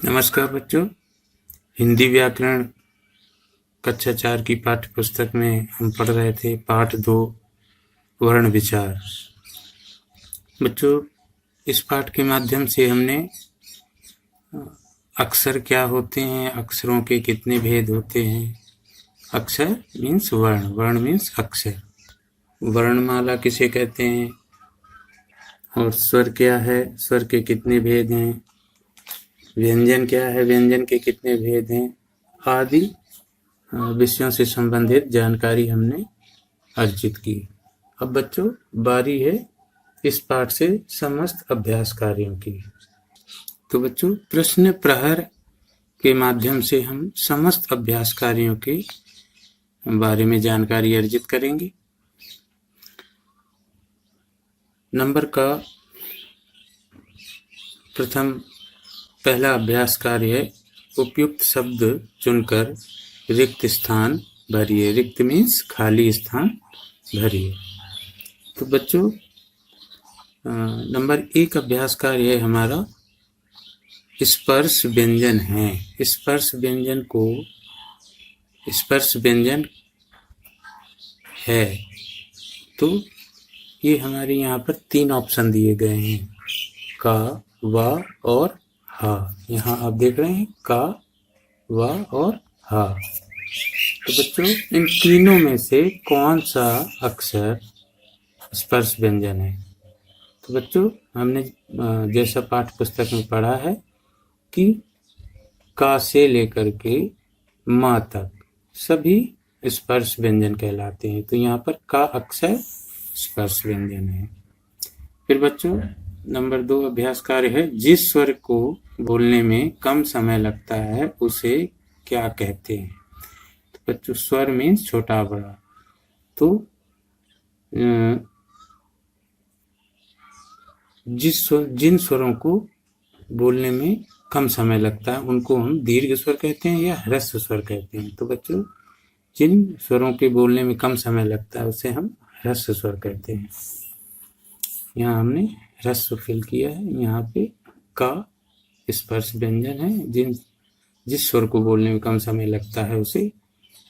नमस्कार बच्चों, हिंदी व्याकरण कक्षा 4 की पाठ्य पुस्तक में हम पढ़ रहे थे पाठ 2 वर्ण विचार। बच्चों, इस पाठ के माध्यम से हमने अक्षर क्या होते हैं, अक्षरों के कितने भेद होते हैं। अक्षर मीन्स वर्ण, वर्ण मीन्स अक्षर। वर्णमाला किसे कहते हैं और स्वर क्या है, स्वर के कितने भेद हैं, व्यंजन क्या है, व्यंजन के कितने भेद हैं आदि विषयों से संबंधित जानकारी हमने अर्जित की। अब बच्चों, बारी है इस पाठ से समस्त अभ्यास कार्यों की। तो बच्चों, प्रश्न प्रहर के माध्यम से हम समस्त अभ्यास कार्यों के बारे में जानकारी अर्जित करेंगे। नंबर का पहला अभ्यास कार्य है, उपयुक्त शब्द चुनकर रिक्त स्थान भरिए। रिक्त मीन्स खाली स्थान भरिए। तो बच्चों, नंबर 1 अभ्यास कार्य है हमारा स्पर्श व्यंजन है। स्पर्श व्यंजन है। तो ये हमारे यहाँ पर 3 ऑप्शन दिए गए हैं, का, वा और हा। यहाँ आप देख रहे हैं का, वा और हा। तो बच्चों, इन तीनों में से कौन सा अक्षर स्पर्श व्यंजन है? तो बच्चों, हमने जैसा पाठ्य पुस्तक में पढ़ा है कि का से लेकर के मा तक सभी स्पर्श व्यंजन कहलाते हैं। तो यहाँ पर का अक्षर स्पर्श व्यंजन है। फिर बच्चों, नंबर 2 अभ्यास कार्य है, जिस स्वर को बोलने में कम समय लगता है उसे क्या कहते हैं? तो बच्चों, स्वर मीन्स छोटा बड़ा। तो जिन स्वरों को बोलने में कम समय लगता है उनको हम दीर्घ स्वर कहते हैं या ह्रस्व स्वर कहते हैं। तो बच्चों, जिन स्वरों के बोलने में कम समय लगता है उसे हम ह्रस्व स्वर कहते हैं। यहाँ हमने ह्रस्व फिल किया है। यहाँ पे का स्पर्श व्यंजन है। जिस स्वर को बोलने में कम समय लगता है उसे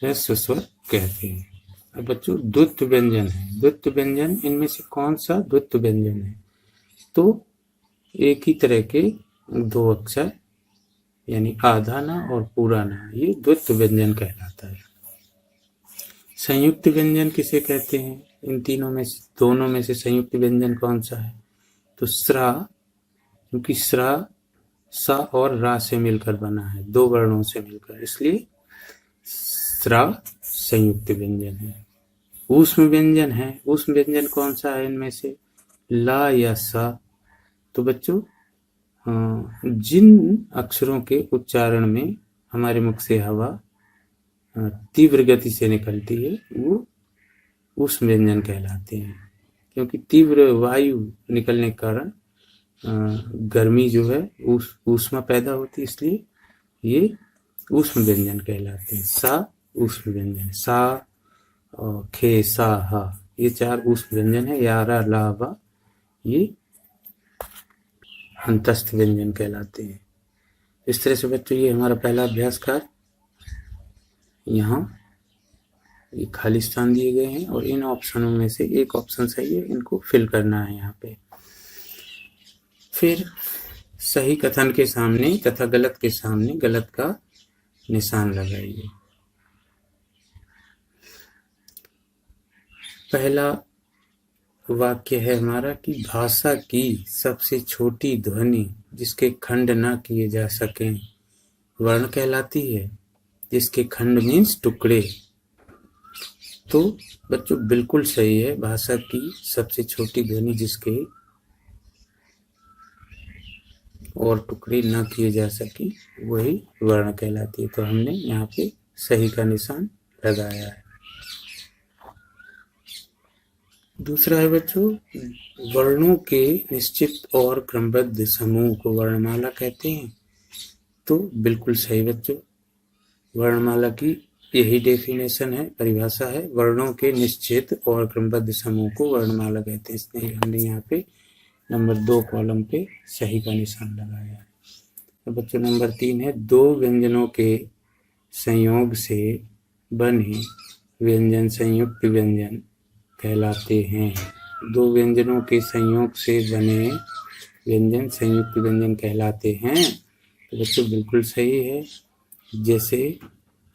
ह्रस्व स्वर कहते हैं। अब बच्चों, द्वुत्व व्यंजन है। द्वुत्व व्यंजन, इनमें से कौन सा द्वुत्व व्यंजन है? तो एक ही तरह के 2 अक्षर यानी आधा ना और पूरा ना, ये द्वुत्व व्यंजन कहलाता है। संयुक्त व्यंजन किसे कहते हैं? इन दोनों में से संयुक्त व्यंजन कौन सा है? तो स्रा, क्योंकि स्रा सा और रा से मिलकर बना है, 2 वर्णों से मिलकर, इसलिए स्रा संयुक्त व्यंजन है। ऊष्म व्यंजन है। ऊष्म व्यंजन कौन सा है इनमें से? ला या सा। तो बच्चों, जिन अक्षरों के उच्चारण में हमारे मुख से हवा तीव्र गति से निकलती है वो ऊष्म व्यंजन कहलाते हैं। क्योंकि तीव्र वायु निकलने के कारण गर्मी जो है ऊष्मा पैदा होती है, इसलिए ये ऊष्म व्यंजन कहलाते हैं। सा ऊष्म व्यंजन, सा और खे, सा, हा, ये 4 ऊष्म व्यंजन है। या, रा, ला, वा, ये अंतस्थ व्यंजन कहलाते हैं। इस तरह से बच्चों, ये हमारा पहला अभ्यास कार्य। यहाँ ये खाली स्थान दिए गए हैं और इन ऑप्शनों में से एक ऑप्शन सही है, इनको फिल करना है यहाँ पे। फिर सही कथन के सामने तथा गलत के सामने गलत का निशान लगाइए। पहला वाक्य है हमारा कि भाषा की सबसे छोटी ध्वनि जिसके खंड ना किए जा सके वर्ण कहलाती है। जिसके खंड मीन्स टुकड़े। तो बच्चों, बिल्कुल सही है, भाषा की सबसे छोटी ध्वनि जिसके और टुकड़े न किए जा सके वही वर्ण कहलाती है। तो हमने यहाँ पे सही का निशान लगाया है। दूसरा है बच्चों, वर्णों के निश्चित और क्रमबद्ध समूह को वर्णमाला कहते हैं। तो बिल्कुल सही बच्चों, वर्णमाला की यही डेफिनेशन है, परिभाषा है, वर्णों के निश्चित और क्रमबद्ध समूह को वर्णमाला कहते हैं। इसलिए हमने यहाँ पे नंबर 2 कॉलम पे सही का निशान लगाया है। तो बच्चों नंबर 3 है, दो व्यंजनों के संयोग से बने व्यंजन संयुक्त व्यंजन कहलाते हैं। दो व्यंजनों के संयोग से बने व्यंजन संयुक्त व्यंजन कहलाते हैं। तो बच्चों बिल्कुल सही है। जैसे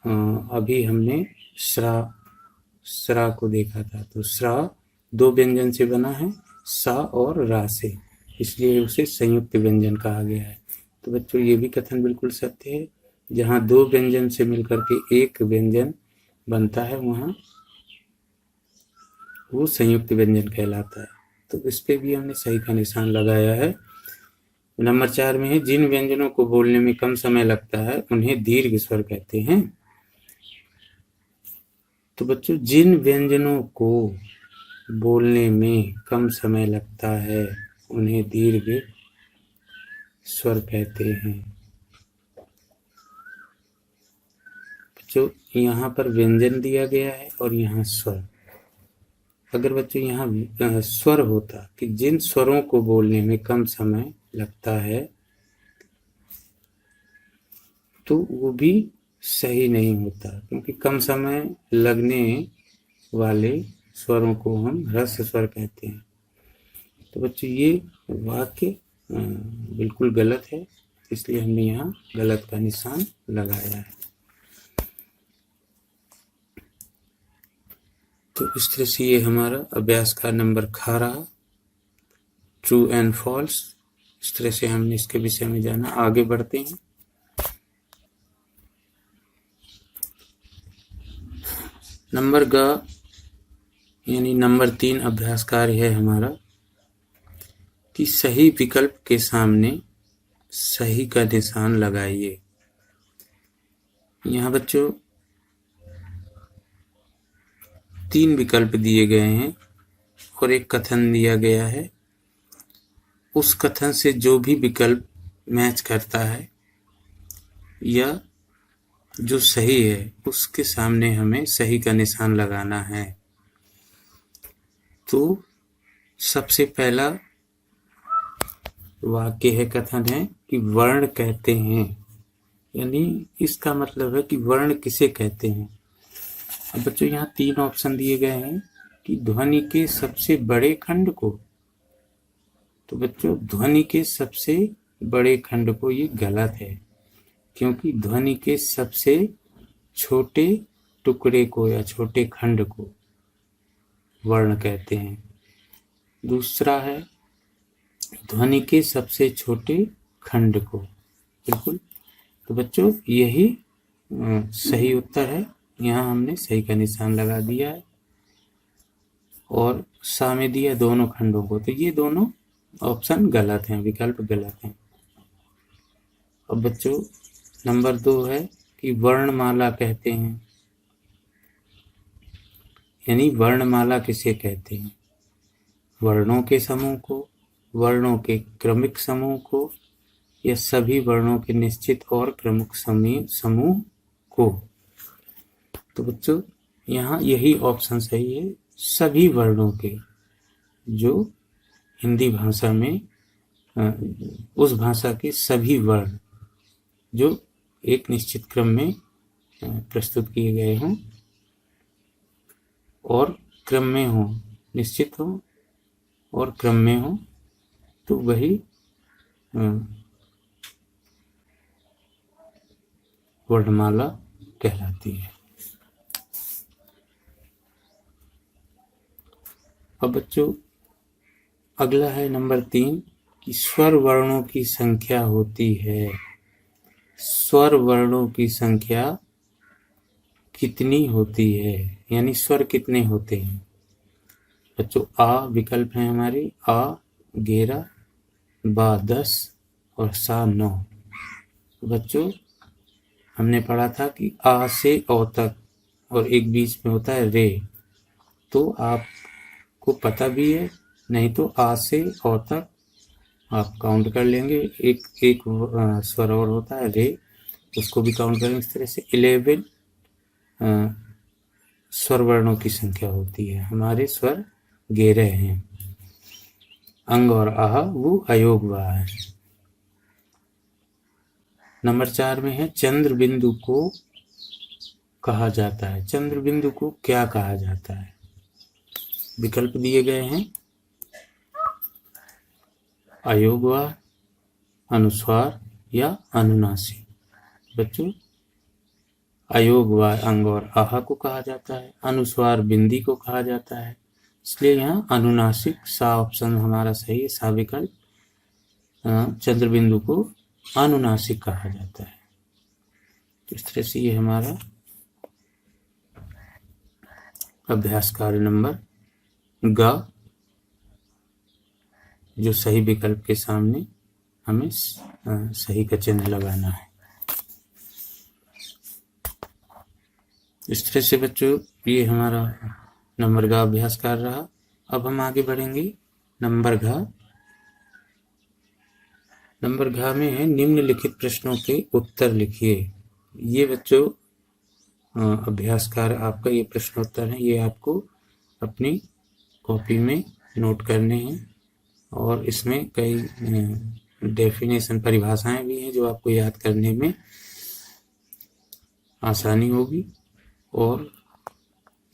अभी हमने स्रा को देखा था, तो स्रा दो व्यंजन से बना है, सा और रा से, इसलिए उसे संयुक्त व्यंजन कहा गया है। तो बच्चों ये भी कथन बिल्कुल सत्य है। जहाँ दो व्यंजन से मिलकर के एक व्यंजन बनता है वहाँ वो संयुक्त व्यंजन कहलाता है। तो इस पे भी हमने सही का निशान लगाया है। नंबर 4 में है, जिन व्यंजनों को बोलने में कम समय लगता है उन्हें दीर्घ स्वर कहते हैं। तो बच्चों जिन व्यंजनों को बोलने में कम समय लगता है उन्हें दीर्घ स्वर कहते हैं। बच्चों यहाँ पर व्यंजन दिया गया है और यहाँ स्वर। अगर बच्चों यहाँ स्वर होता कि जिन स्वरों को बोलने में कम समय लगता है, तो वो भी सही नहीं होता, क्योंकि कम समय लगने वाले स्वरों को हम ह्रस्व स्वर कहते हैं। तो बच्चों ये वाक्य बिल्कुल गलत है, इसलिए हमने यहाँ गलत का निशान लगाया है। तो इस तरह से ये हमारा अभ्यास का नंबर खा रहा, ट्रू एंड फॉल्स। इस तरह से हमने इसके विषय में जाना। आगे बढ़ते हैं। नंबर ग यानी नंबर 3 अभ्यास कार्य है हमारा कि सही विकल्प के सामने सही का निशान लगाइए। यहाँ बच्चों 3 विकल्प दिए गए हैं और एक कथन दिया गया है। उस कथन से जो भी विकल्प मैच करता है या जो सही है उसके सामने हमें सही का निशान लगाना है। तो सबसे पहला वाक्य है, कथन है कि वर्ण कहते हैं, यानी इसका मतलब है कि वर्ण किसे कहते हैं। अब बच्चों यहाँ 3 ऑप्शन दिए गए हैं कि ध्वनि के सबसे बड़े खंड को। तो बच्चों ध्वनि के सबसे बड़े खंड को ये गलत है, क्योंकि ध्वनि के सबसे छोटे टुकड़े को या छोटे खंड को वर्ण कहते हैं। दूसरा है ध्वनि के सबसे छोटे खंड को। बिल्कुल। तो बच्चों यही सही उत्तर है। यहाँ हमने सही का निशान लगा दिया है और सा में दिया दोनों खंडों को। तो ये दोनों ऑप्शन गलत हैं, विकल्प गलत हैं। अब बच्चों नंबर 2 है कि वर्णमाला कहते हैं, यानी वर्णमाला किसे कहते हैं। वर्णों के समूह को, वर्णों के क्रमिक समूह को, या सभी वर्णों के निश्चित और प्रमुख समूह को। तो बच्चों यहाँ यही ऑप्शन सही है, सभी वर्णों के, जो हिंदी भाषा में उस भाषा के सभी वर्ण जो एक निश्चित क्रम में प्रस्तुत किए गए हों और क्रम में हों, निश्चित हो और क्रम में हो, तो वही वर्णमाला कहलाती है। अब बच्चों अगला है नंबर 3 कि स्वर वर्णों की संख्या होती है। स्वर वर्णों की संख्या कितनी होती है, यानी स्वर कितने होते हैं। बच्चों आ विकल्प है हमारी, आ 11, बा 10 और सा 9। बच्चों हमने पढ़ा था कि आ से औ तक और एक बीच में होता है रे, तो आपको पता भी है, नहीं तो आ से औ तक आप काउंट कर लेंगे। एक स्वर और होता है रे, उसको भी काउंट करेंगे। इस तरह से 11 स्वर वर्णों की संख्या होती है। हमारे स्वर 11 हैं। अंग और आह वो अयोग वा है। नंबर 4 में है चंद्र बिंदु को कहा जाता है। चंद्र बिंदु को क्या कहा जाता है? विकल्प दिए गए हैं अयोगवार, अनुस्वार या अनुनासिक। बच्चों, अयोगवार अंग और आहा को कहा जाता है, अनुस्वार बिंदी को कहा जाता है, इसलिए यहाँ अनुनासिक सा ऑप्शन हमारा सही है, सा विकल्प। चंद्र बिंदु को अनुनासिक कहा जाता है। तो इस तरह से ये हमारा अभ्यास कार्य नंबर ग, जो सही विकल्प के सामने हमें सही का चिन्ह लगाना है। इस तरह से बच्चों ये हमारा नंबर ग अभ्यास कार्य रहा। अब हम आगे बढ़ेंगे नंबर घ। नंबर घ में है निम्नलिखित प्रश्नों के उत्तर लिखिए। ये बच्चों अभ्यास कार्य आपका ये प्रश्नोत्तर है, ये आपको अपनी कॉपी में नोट करने हैं और इसमें कई डेफिनेशन परिभाषाएं भी हैं जो आपको याद करने में आसानी होगी, और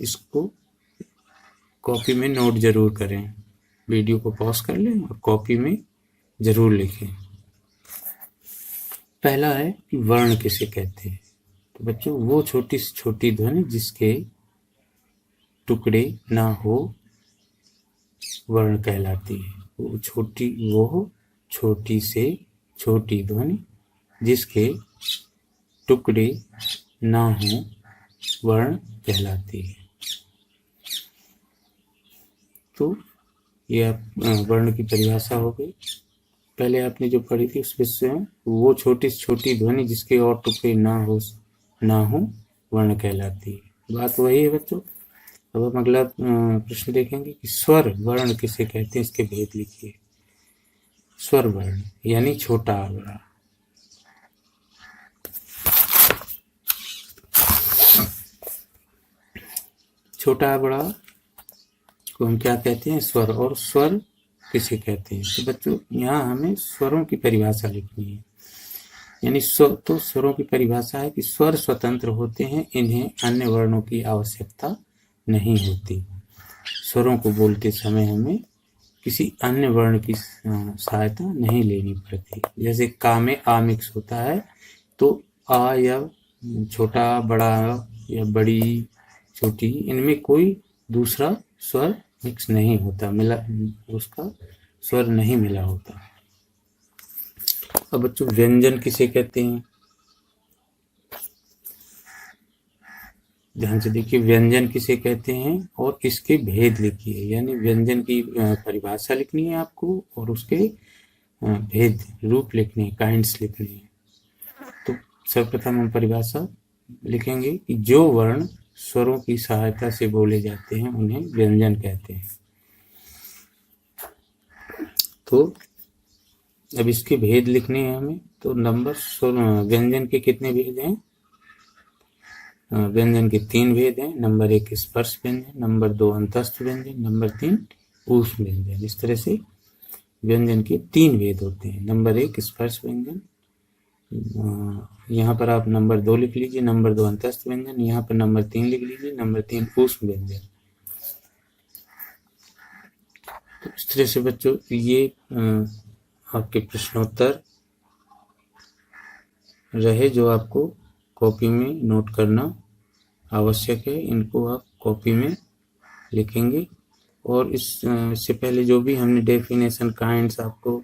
इसको कॉपी में नोट जरूर करें। वीडियो को पॉज कर लें और कॉपी में जरूर लिखें। पहला है कि वर्ण किसे कहते हैं। तो बच्चों, वो छोटी से छोटी ध्वनि जिसके टुकड़े ना हो वर्ण कहलाती है। वो छोटी से छोटी ध्वनि जिसके टुकड़े ना हो वर्ण कहलाती है। तो ये वर्ण की परिभाषा हो गई। पहले आपने जो पढ़ी थी उसमें से वो छोटी से छोटी ध्वनि जिसके और टुकड़े ना हो वर्ण कहलाती है। बात वही है बच्चों। अब हम अगला प्रश्न देखेंगे कि स्वर वर्ण किसे कहते हैं, इसके भेद लिखिए। स्वर वर्ण यानी छोटा आ बड़ा। छोटा आ बड़ा को हम क्या कहते हैं? स्वर। और स्वर किसे कहते हैं? तो बच्चों, यहाँ हमें स्वरों की परिभाषा लिखनी है। यानी स्वरों की परिभाषा है कि स्वर स्वतंत्र होते हैं, इन्हें अन्य वर्णों की आवश्यकता नहीं होती। स्वरों को बोलते समय हमें किसी अन्य वर्ण की सहायता नहीं लेनी पड़ती। जैसे का में आ मिक्स होता है, तो आ या छोटा बड़ा या बड़ी छोटी, इनमें कोई दूसरा स्वर मिक्स नहीं होता, उसका स्वर नहीं मिला होता। अब बच्चों, व्यंजन किसे कहते हैं? ध्यान से देखिए, व्यंजन किसे कहते हैं और इसके भेद लिखिए। यानी व्यंजन की परिभाषा लिखनी है आपको और उसके भेद रूप लिखने हैं, काइंड्स लिखने हैं। तो सर्वप्रथम हम परिभाषा लिखेंगे कि जो वर्ण स्वरों की सहायता से बोले जाते हैं उन्हें व्यंजन कहते हैं। तो अब इसके भेद लिखने हैं हमें। तो व्यंजन के कितने भेद हैं? व्यंजन के 3 भेद हैं। नंबर 1 स्पर्श व्यंजन, नंबर 2 अंतस्थ व्यंजन, नंबर 3 ऊष्म व्यंजन। इस तरह से व्यंजन के 3 भेद होते हैं। नंबर 1 स्पर्श व्यंजन, यहाँ पर आप नंबर 2 लिख लीजिए, नंबर 2 अंतस्थ व्यंजन, यहाँ पर नंबर 3 लिख लीजिए, नंबर 3 ऊष्म व्यंजन। तो इस तरह से बच्चों ये आपके प्रश्नोत्तर रहे जो आपको कॉपी में नोट करना आवश्यक है। इनको आप कॉपी में लिखेंगे और इससे पहले जो भी हमने डेफिनेशन काइंड्स आपको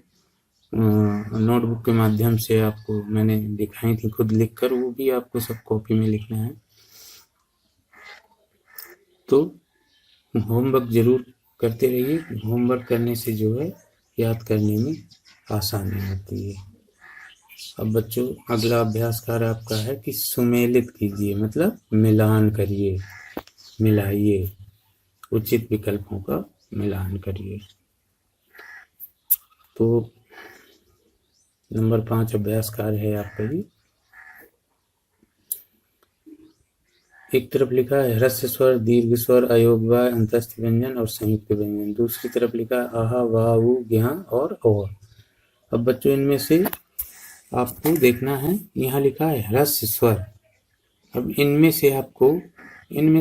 नोटबुक के माध्यम से आपको मैंने दिखाई थी खुद लिखकर, वो भी आपको सब कॉपी में लिखना है। तो होमवर्क जरूर करते रहिए। होमवर्क करने से जो है याद करने में आसानी होती है। अब बच्चों, अगला अभ्यास कार्य आपका है कि सुमेलित कीजिए, मतलब मिलान करिए, मिलाइए, उचित विकल्पों का मिलान करिए। तो नंबर 5 अभ्यास कार्य है आपका भी। एक तरफ लिखा है ह्रस्व स्वर, दीर्घ स्वर, अयोगवाय, अंतस्थ व्यंजन और संयुक्त व्यंजन। दूसरी तरफ लिखा है आहा, वाह, ऊ, ज्ञा और। अब बच्चों, इनमें से आपको देखना है, यहाँ लिखा है ह्रस्व स्वर। अब इनमें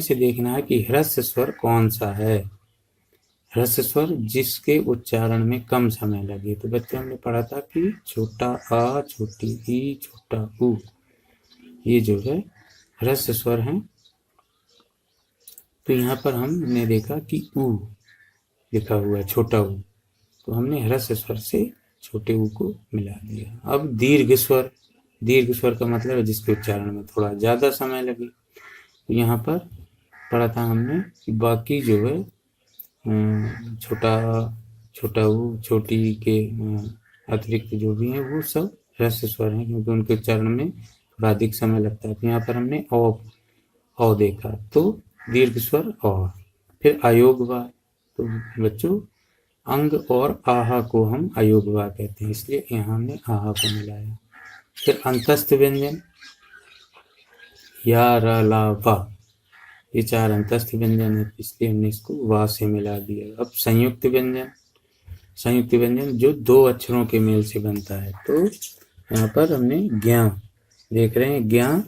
से देखना है कि ह्रस्व स्वर कौन सा है। ह्रस्व स्वर जिसके उच्चारण में कम समय लगे। तो बच्चों हमने पढ़ा था कि छोटा आ, छोटी ई, छोटा ऊ, ये जो है ह्रस्व स्वर हैं। तो यहाँ पर हमने देखा कि ऊ लिखा हुआ है, छोटा ऊ, तो हमने ह्रस्व स्वर से छोटे ऊ को मिला दिया। अब दीर्घ स्वर का मतलब है जिसके उच्चारण में थोड़ा ज्यादा समय लगे। तो यहाँ पर पढ़ा था हमने कि बाकी जो है छोटा ऊ, छोटी के अतिरिक्त जो भी है वो सब ह्रस्व स्वर हैं, क्योंकि उनके उच्चारण में थोड़ा अधिक समय लगता है। तो यहाँ पर हमने औ देखा, तो दीर्घ स्वर और। फिर अयोगवा, तो बच्चों अंग और आहा को हम अयोगवा कहते हैं, इसलिए यहाँ हमने आहा को मिलाया। फिर अंतस्थ व्यंजन या, र, ला, वा, ये 4 अंतस्थ व्यंजन है, इसलिए हमने इसको वा से मिला दिया। अब संयुक्त व्यंजन जो 2 अक्षरों के मेल से बनता है। तो यहाँ पर हमने ज्ञा देख रहे हैं, ज्ञा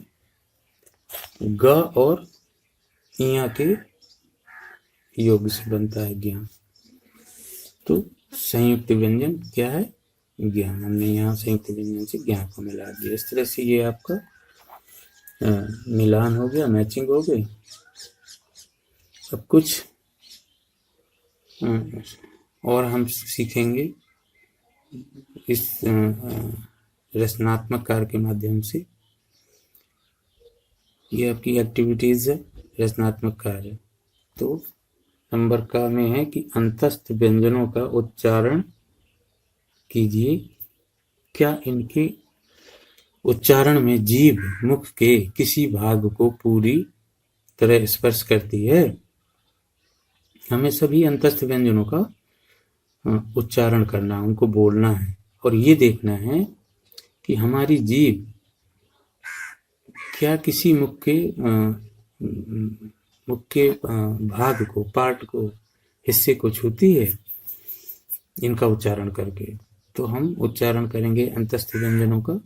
ग और इया के योग से बनता है ज्ञा। तो संयुक्त व्यंजन क्या है, ज्ञा। हमने यहाँ संयुक्त व्यंजन से ज्ञा को मिला दिया। इस तरह से ये आपका मिलान हो गया, मैचिंग हो गई। अब कुछ और हम सीखेंगे इस रचनात्मक कार्य के माध्यम से। ये आपकी एक्टिविटीज है, रचनात्मक कार्य। तो नंबर का में है कि अंतस्थ व्यंजनों का उच्चारण कीजिए। क्या इनके उच्चारण में जीभ मुख के किसी भाग को पूरी तरह स्पर्श करती है? हमें सभी अंतस्थ व्यंजनों का उच्चारण करना, उनको बोलना है, और ये देखना है कि हमारी जीभ क्या किसी मुख के भाग को, पार्ट को, हिस्से को छूती है इनका उच्चारण करके। तो हम उच्चारण करेंगे अंतस्थ व्यंजनों का।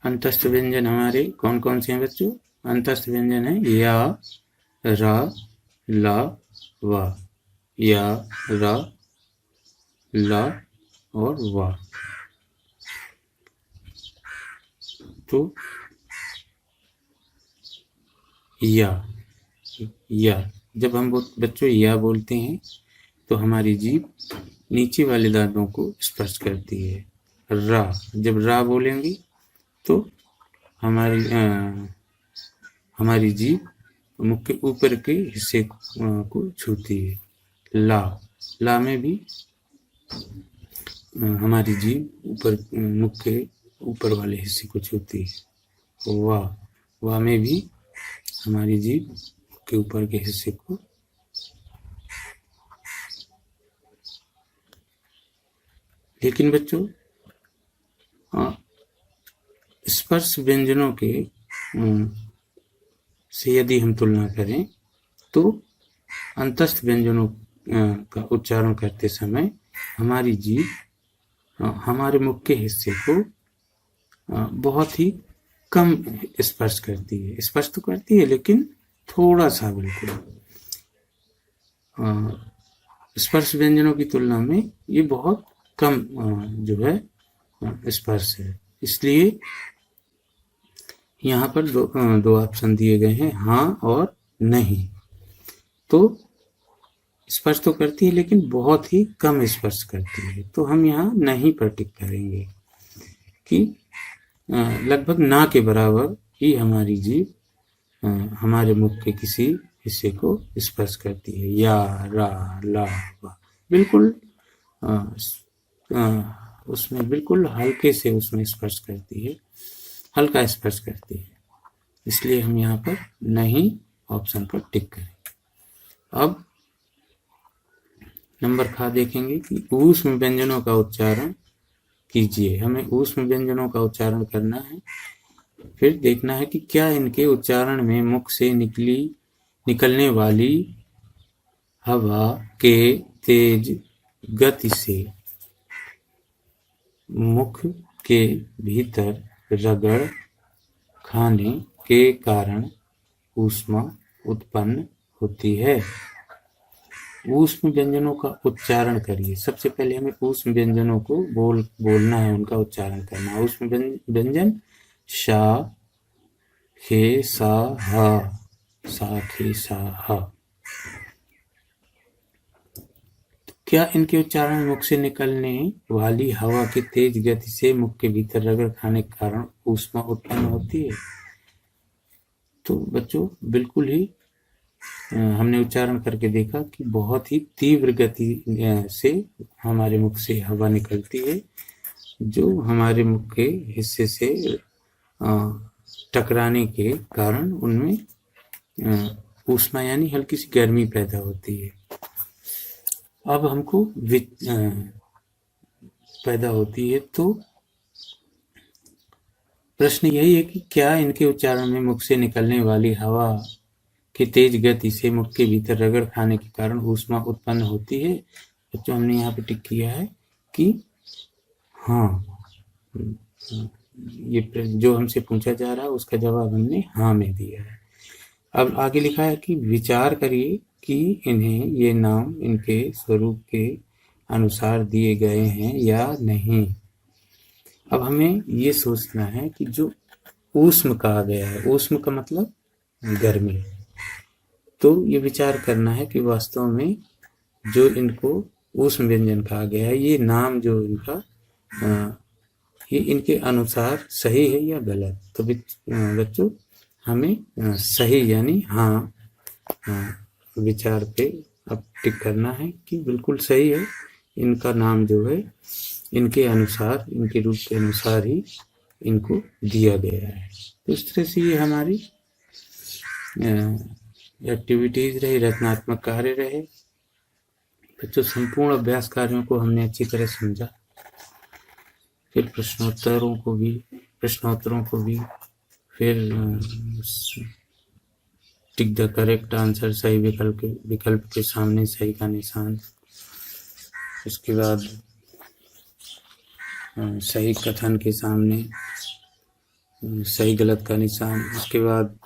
अंतस्थ व्यंजन हमारे कौन कौन से हैं बच्चों? अंतस्थ व्यंजन है या, रा, ला, वा, या, रा, ला और वा। तो या जब हम बच्चों या बोलते हैं तो हमारी जीभ नीचे वाले दांतों को स्पर्श करती है। रा, जब रा बोलेंगी तो हमारी जीभ मुख के ऊपर के हिस्से को छूती है। ला में भी हमारी जीभ मुख के ऊपर वाले हिस्से को छूती है। वा में भी हमारी जीभ के ऊपर के हिस्से को। लेकिन बच्चों स्पर्श व्यंजनों के से यदि हम तुलना करें तो अंतस्थ व्यंजनों का उच्चारण करते समय हमारी जीभ हमारे मुख के हिस्से को बहुत ही कम स्पर्श करती है। स्पर्श तो करती है लेकिन थोड़ा सा, बिल्कुल। स्पर्श व्यंजनों की तुलना में ये बहुत कम जो है स्पर्श है। इसलिए यहाँ पर दो ऑप्शन दिए गए हैं, हाँ और नहीं। तो स्पर्श तो करती है लेकिन बहुत ही कम स्पर्श करती है। तो हम यहाँ नहीं पर टिक करेंगे कि लगभग ना के बराबर ही हमारी जीभ हमारे मुख के किसी हिस्से को स्पर्श करती है। या, रा, ला, वा, बिल्कुल उसमें बिल्कुल हल्के से उसमें स्पर्श करती है, हल्का स्पर्श करती है। इसलिए हम यहाँ पर नहीं ऑप्शन पर टिक करें। अब नंबर खा देखेंगे कि ऊष्म व्यंजनों का उच्चारण कीजिए। हमें ऊष्म व्यंजनों का उच्चारण करना है। फिर देखना है कि क्या इनके उच्चारण में मुख से निकलने वाली हवा के तेज गति से मुख के भीतर रगड़ खाने के कारण ऊष्मा उत्पन्न होती है। ऊष्म व्यंजनों का उच्चारण करिए। सबसे पहले हमें ऊष्म व्यंजनों को बोलना है, उनका उच्चारण करना है। ऊष्म व्यंजन शा, खे, सा, हा, सा, खे, सा, हा। क्या इनके उच्चारण मुख से निकलने वाली हवा की तेज गति से मुख के भीतर रगड़ खाने के कारण ऊष्मा उत्पन्न होती है? तो बच्चों बिल्कुल ही हमने उच्चारण करके देखा कि बहुत ही तीव्र गति से हमारे मुख से हवा निकलती है, जो हमारे मुख के हिस्से से टकराने के कारण उनमें ऊष्मा यानी हल्की सी गर्मी पैदा होती है। अब हमको पैदा होती है, तो प्रश्न यही है कि क्या इनके उच्चारण में मुख से निकलने वाली हवा की तेज गति से मुख के भीतर रगड़ खाने के कारण ऊष्मा उत्पन्न होती है? बच्चों हमने यहाँ पे टिक किया है कि हाँ, ये जो हमसे पूछा जा रहा है उसका जवाब हमने हाँ में दिया है। अब आगे लिखा है कि विचार करिए कि इन्हें ये नाम इनके स्वरूप के अनुसार दिए गए हैं या नहीं। अब हमें ये सोचना है कि जो ऊष्म कहा गया है, ऊष्म का मतलब गर्मी, तो ये विचार करना है कि वास्तव में जो इनको ऊष्म व्यंजन कहा गया है, ये नाम जो इनका ये इनके अनुसार सही है या गलत। तो बच्चों हमें सही यानी हाँ विचार पे अब टिक करना है कि बिल्कुल सही है, इनका नाम जो है इनके अनुसार, इनके रूप के अनुसार ही इनको दिया गया है। तो इस तरह से ये हमारी एक्टिविटीज रही, रचनात्मक कार्य रहे। बच्चों संपूर्ण अभ्यास कार्यों को हमने अच्छी तरह समझा, फिर प्रश्नोत्तरों को भी फिर टिक द करेक्ट आंसर, सही विकल्प के सामने सही का निशान, उसके बाद सही कथन के सामने सही गलत का निशान, उसके बाद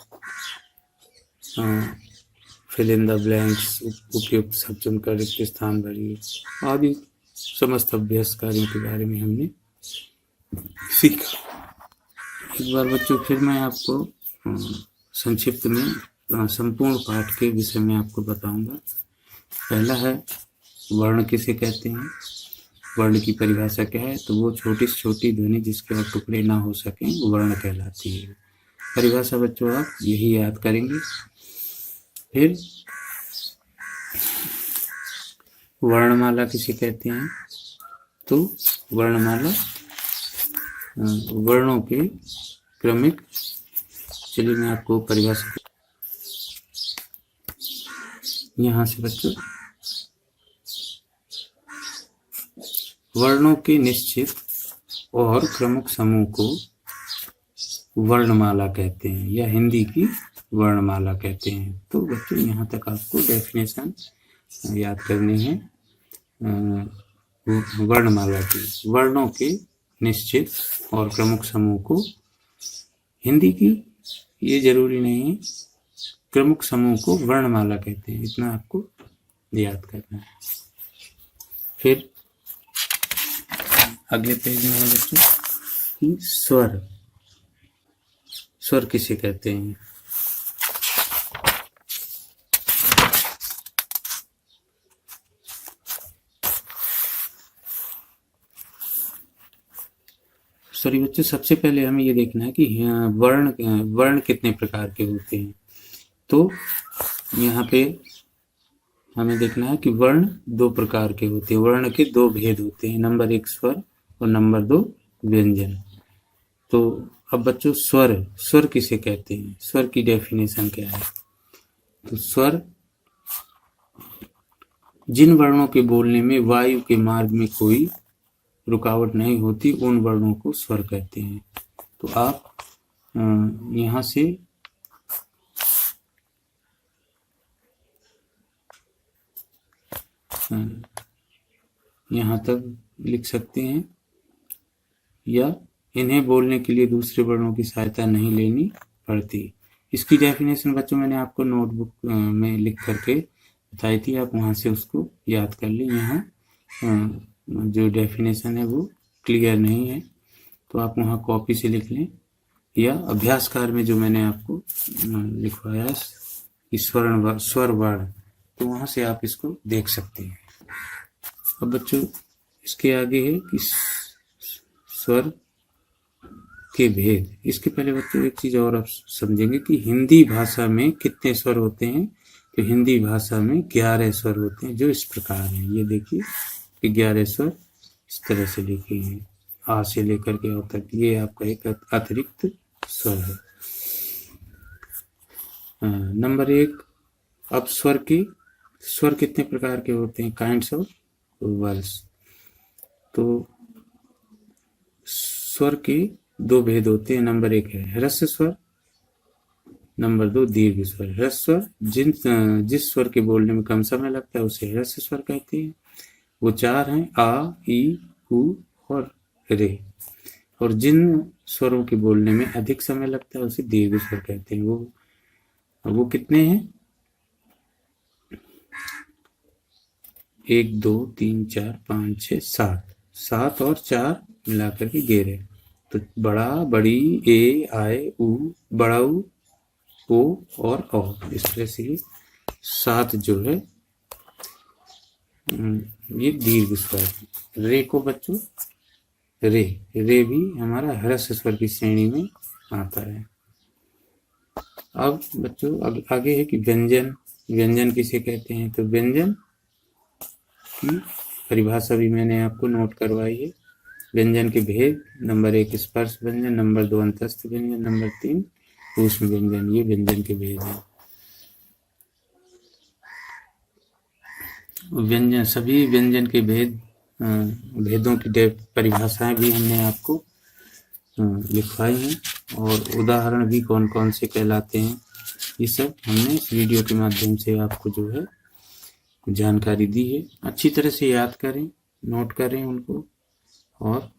फिल इन द ब्लैंक्स, उपयुक्त शब्द चुनकर रिक्त स्थान भरिए आदि समस्त अभ्यास कार्यों के बारे में हमने सीखा। एक बार बच्चों फिर मैं आपको संक्षिप्त में संपूर्ण पाठ के विषय में आपको बताऊंगा। पहला है वर्ण किसे कहते हैं, वर्ण की परिभाषा क्या है। तो वो छोटी से छोटी ध्वनि जिसके और टुकड़े ना हो सकें वो वर्ण कहलाती है। परिभाषा बच्चों आप यही याद करेंगे। फिर वर्णमाला किसे कहते हैं, तो वर्णमाला वर्णों के क्रमिक, चलिए मैं आपको परिभाषा यहाँ से बच्चों, वर्णों के निश्चित और क्रमिक समूह को वर्णमाला कहते हैं या हिंदी की वर्णमाला कहते हैं। तो बच्चों यहाँ तक आपको डेफिनेशन याद करनी है वर्णमाला की। वर्णों के निश्चित और प्रमुख समूह को हिंदी की, ये जरूरी नहीं है, प्रमुख समूह को वर्णमाला कहते हैं, इतना आपको याद करना है। फिर अगले पेज में है बच्चों कि स्वर, स्वर किसे कहते हैं। सॉरी बच्चों, सबसे पहले हमें ये देखना है कि वर्ण कितने प्रकार के होते हैं। तो यहाँ पे हमें देखना है कि वर्ण दो प्रकार के होते हैं, वर्ण के दो भेद होते हैं, नंबर 1 स्वर और नंबर 2 व्यंजन। तो अब बच्चों स्वर किसे कहते हैं, स्वर की डेफिनेशन क्या है। तो स्वर जिन वर्णों के बोलने में वायु के मार्ग में कोई रुकावट नहीं होती उन वर्णों को स्वर कहते हैं। तो आप यहाँ से यहाँ तक लिख सकते हैं या इन्हें बोलने के लिए दूसरे वर्णों की सहायता नहीं लेनी पड़ती। इसकी डेफिनेशन बच्चों मैंने आपको नोटबुक में लिख करके बताई थी, आप वहाँ से उसको याद कर लें। यहाँ जो डेफिनेशन है वो क्लियर नहीं है, तो आप वहाँ कॉपी से लिख लें, या अभ्यासकार में जो मैंने आपको लिखवाया स्वर वर्ण, तो वहाँ से आप इसको देख सकते हैं। अब बच्चों इसके आगे है कि स्वर के भेद। इसके पहले बच्चों एक चीज और आप समझेंगे कि हिंदी भाषा में कितने स्वर होते हैं। तो हिंदी भाषा में 11 स्वर होते हैं, जो इस प्रकार हैं। ये देखिए कि 11 स्वर इस तरह से लिखे हैं, आ से लेकर के अ तक। ये आपका एक अतिरिक्त स्वर है। नंबर 1, अब स्वर कितने प्रकार के होते हैं, काइंड्स ऑफ वर्ड्स। तो स्वर के 2 भेद होते हैं। नंबर 1 है ह्रस्व स्वर, नंबर 2 दीर्घ स्वर। ह्रस्व स्वर जिस स्वर के बोलने में कम समय लगता है उसे ह्रस्व स्वर कहते हैं। वो 4 हैं, आ, ई, उ और रे। और जिन स्वरों के बोलने में अधिक समय लगता है उसे दीर्घ स्वर कहते हैं। वो कितने हैं, 1 2 3 4 5 6 7 और 4 मिलाकर के 11। तो बड़ा, बड़ी, ए, आए, उ, बड़ा उ, ओ और औ, इस तरह से 7 जो है ये दीर्घ स्वर। रे को बच्चों रे भी हमारा ह्रस्व स्वर की श्रेणी में आता है। अब बच्चों आगे है कि व्यंजन किसे कहते हैं। तो व्यंजन की परिभाषा भी मैंने आपको नोट करवाई है। व्यंजन के भेद, नंबर 1 स्पर्श व्यंजन, नंबर 2 अंतस्थ व्यंजन, नंबर 3 ऊष्म व्यंजन। ये व्यंजन के भेद हैं। सभी व्यंजन के भेदों की परिभाषाएं भी हमने आपको लिखवाई हैं, और उदाहरण भी कौन कौन से कहलाते हैं, ये सब हमने इस वीडियो के माध्यम से आपको जो है जानकारी दी है। अच्छी तरह से याद करें, नोट करें उनको, और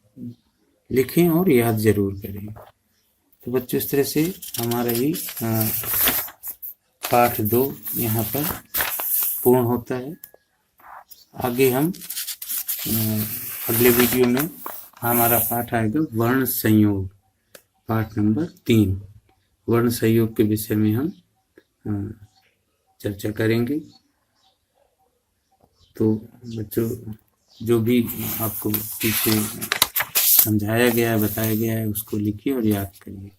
लिखें और याद जरूर करें। तो बच्चों इस तरह से हमारा ही पाठ 2 यहाँ पर पूर्ण होता है। आगे हम अगले वीडियो में हमारा पाठ आएगा वर्ण संयोग, पाठ नंबर 3। वर्ण संयोग के विषय में हम चर्चा करेंगे। तो बच्चों जो भी आपको पीछे समझाया गया है, बताया गया है, उसको लिखिए और याद करिए।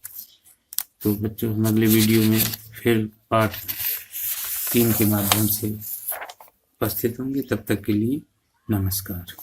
तो बच्चों हम अगले वीडियो में फिर पाठ 3 के माध्यम से उपस्थित होंगे। तब तक के लिए नमस्कार।